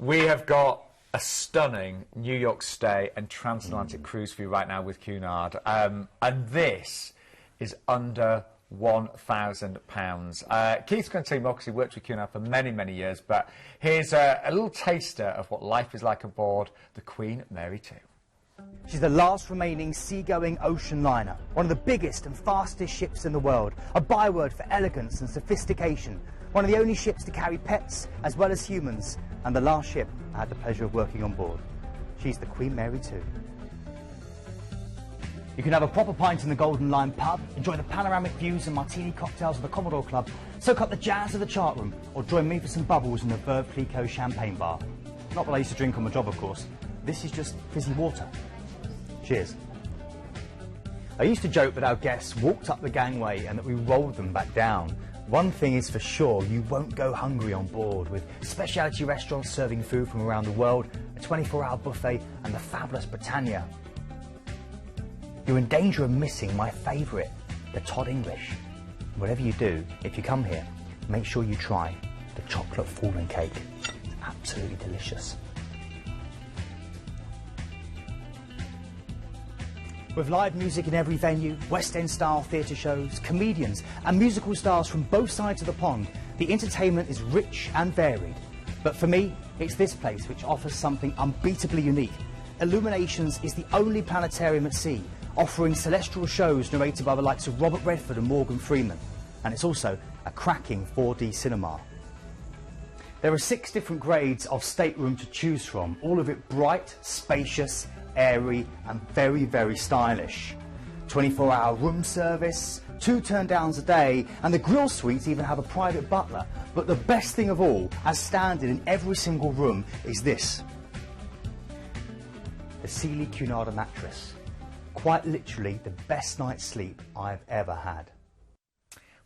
We have got a stunning New York stay and transatlantic cruise for you right now with Cunard, and this is under £1,000. Keith's going to tell you more because he worked with Cunard for many, many years, but here's a little taster of what life is like aboard the Queen Mary 2. She's the last remaining seagoing ocean liner, one of the biggest and fastest ships in the world, a byword for elegance and sophistication, one of the only ships to carry pets as well as humans, and the last ship I had the pleasure of working on board. She's the Queen Mary 2. You can have a proper pint in the Golden Lion pub, enjoy the panoramic views and martini cocktails of the Commodore Club, soak up the jazz of the chart room, or join me for some bubbles in the Veuve Clicquot champagne bar. Not what I used to drink on my job, of course. This is just fizzy water. Cheers. I used to joke that our guests walked up the gangway and that we rolled them back down. One thing is for sure, you won't go hungry on board, with specialty restaurants serving food from around the world, a 24-hour buffet and the fabulous Britannia. You're in danger of missing my favourite, the Todd English. Whatever you do, if you come here, make sure you try the chocolate falling cake. It's absolutely delicious. With live music in every venue, West End style theatre shows, comedians and musical stars from both sides of the pond, the entertainment is rich and varied. But for me, it's this place which offers something unbeatably unique. Illuminations is the only planetarium at sea, offering celestial shows narrated by the likes of Robert Redford and Morgan Freeman. And it's also a cracking 4D cinema. There are 6 different grades of stateroom to choose from, all of it bright, spacious, airy and very, very stylish. 24-hour room service, 2 turn-downs a day, and the grill suites even have a private butler. But the best thing of all, as standard in every single room, is this. The Sealy Cunard mattress. Quite literally the best night's sleep I've ever had.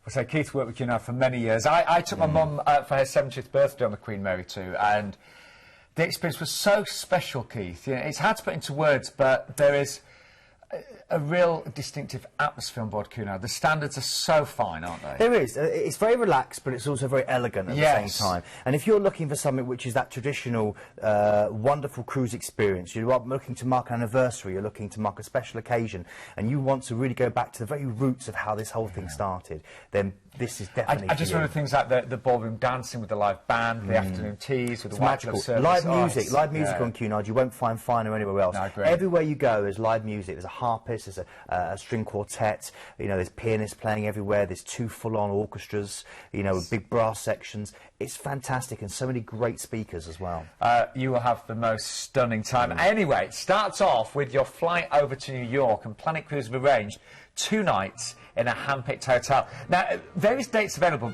So Keith worked with Cunard for many years. I took my mum for her 70th birthday on the Queen Mary 2, and the experience was so special, Keith. You know, it's hard to put into words, but there is a real distinctive atmosphere on board Cunard. The standards are so fine, aren't they? There is. It's very relaxed, but it's also very elegant at the same time. And if you're looking for something which is that traditional, wonderful cruise experience, you're looking to mark an anniversary, you're looking to mark a special occasion, and you want to really go back to the very roots of how this whole thing started, then this is definitely I just remember things like the ballroom dancing with the live band, the afternoon teas with the white glove service. Live music on Cunard you won't find finer anywhere else. No, I agree. Everywhere you go there's live music. There's a harpist, there's a string quartet, you know, there's pianists playing everywhere, there's 2 full-on orchestras, you know, with big brass sections. It's fantastic, and so many great speakers as well. You will have the most stunning time. Anyway, it starts off with your flight over to New York, and Planet Cruise have arranged 2 nights in a hand-picked hotel. Now, various dates available.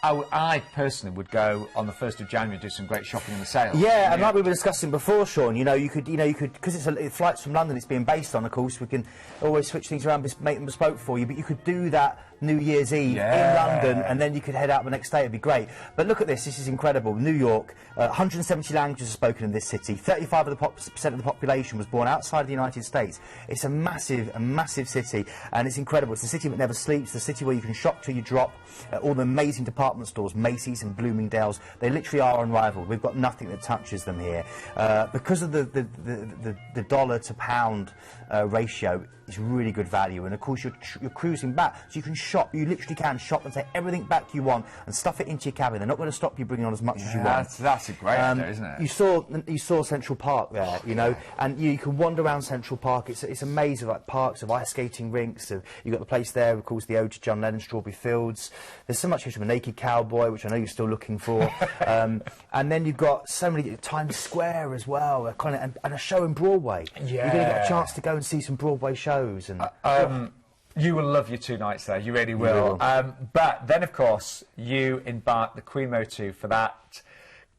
I personally would go on the 1st of January and do some great shopping in the sale. Yeah, and like we were discussing before, Sean, you could, because it's flights from London it's being based on, of course, we can always switch things around, make them bespoke for you, but you could do that New Year's Eve in London, and then you could head out the next day. It'd be great. But look at this is incredible. New York, 170 languages are spoken in this city, 35% of the population was born outside of the United States. It's a massive city, and it's incredible. It's the city that never sleeps, the city where you can shop till you drop, all the amazing department stores, Macy's and Bloomingdale's, they literally are unrivaled. We've got nothing that touches them here. Because of the dollar to pound ratio, it's really good value, and of course you're cruising back, so you can shop. You literally can shop and take everything back you want and stuff it into your cabin. They're not going to stop you bringing on as much as you want. That's a great idea, isn't it? You saw Central Park there, you know, and you can wander around Central Park. It's a maze of like parks, of ice skating rinks. You've got the place there, of course, the ode to John Lennon, Strawberry Fields. There's so much history. A naked cowboy, which I know you're still looking for, and then you've got so many Times Square as well, and a show in Broadway. Yeah, you're going to get a chance to go and see some Broadway shows. And you will love your 2 nights there. You really will. But then, of course, you embark the Queen Mary 2 for that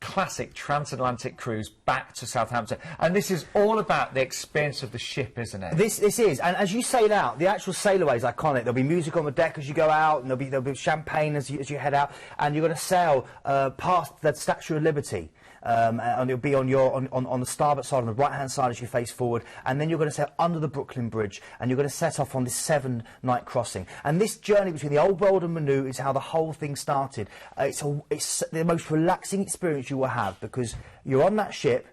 classic transatlantic cruise back to Southampton, and this is all about the experience of the ship, isn't it? This is, and as you sail out, the actual sailaway is iconic. There'll be music on the deck as you go out, and there'll be champagne as you head out, and you're going to sail past the Statue of Liberty. and it'll be on the starboard side, on the right-hand side as you face forward, and then you're going to set under the Brooklyn Bridge, and you're going to set off on this 7-night crossing. And this journey between the Old World and Manu is how the whole thing started. It's the most relaxing experience you will have, because you're on that ship.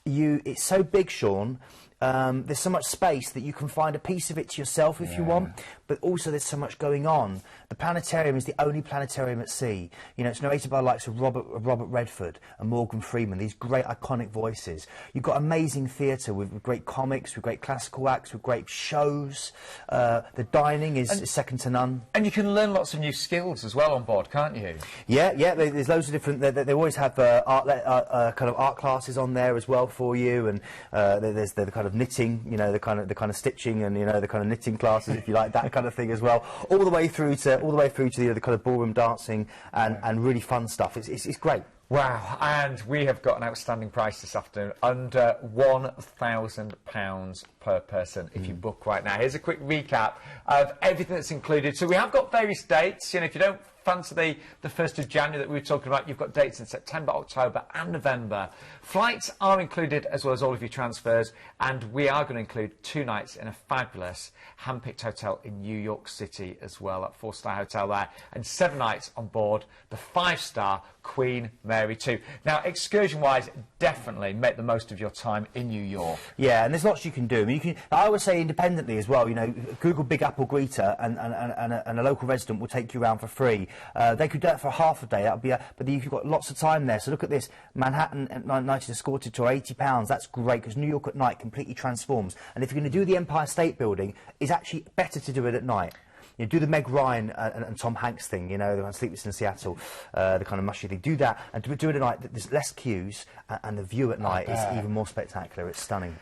It's so big, Sean. There's so much space that you can find a piece of it to yourself if you want, but also there's so much going on. The planetarium is the only planetarium at sea. You know, it's narrated by the likes of Robert Redford and Morgan Freeman, these great iconic voices. You've got amazing theatre with great comics, with great classical acts, with great shows. The dining is second to none. And you can learn lots of new skills as well on board, can't you? Yeah, there's loads of different... They always have kind of art classes on there as well for you, and there's the kind of knitting, you know, the kind of stitching, and you know, the kind of knitting classes, if you like, that kind of thing as well, all the way through to the kind of ballroom dancing and really fun stuff. It's great. Wow, and we have got an outstanding price this afternoon, under £1,000 per person if you book right now. Here's a quick recap of everything that's included. So we have got various dates. You know, if you don't fancy the 1st of January that we were talking about, you've got dates in September, October and November. Flights are included, as well as all of your transfers, and we are going to include 2 nights in a fabulous hand-picked hotel in New York City as well, at 4-star hotel there, and 7 nights on board the 5-star Queen Mary 2. Now, excursion-wise, definitely make the most of your time in New York. Yeah, and there's lots you can do. I mean, I would say independently as well. You know, Google Big Apple Greeter, and a local resident will take you around for free. They could do it for half a day. That would be, but you've got lots of time there. So look at this: Manhattan at night is escorted tour, £80. That's great, because New York at night completely transforms. And if you're going to do the Empire State Building, it's actually better to do it at night. You know, do the Meg Ryan and Tom Hanks thing, you know, the Sleepless in Seattle, the kind of mushy thing. Do that, and do it at night. There's less queues, and the view at night is even more spectacular. It's stunning.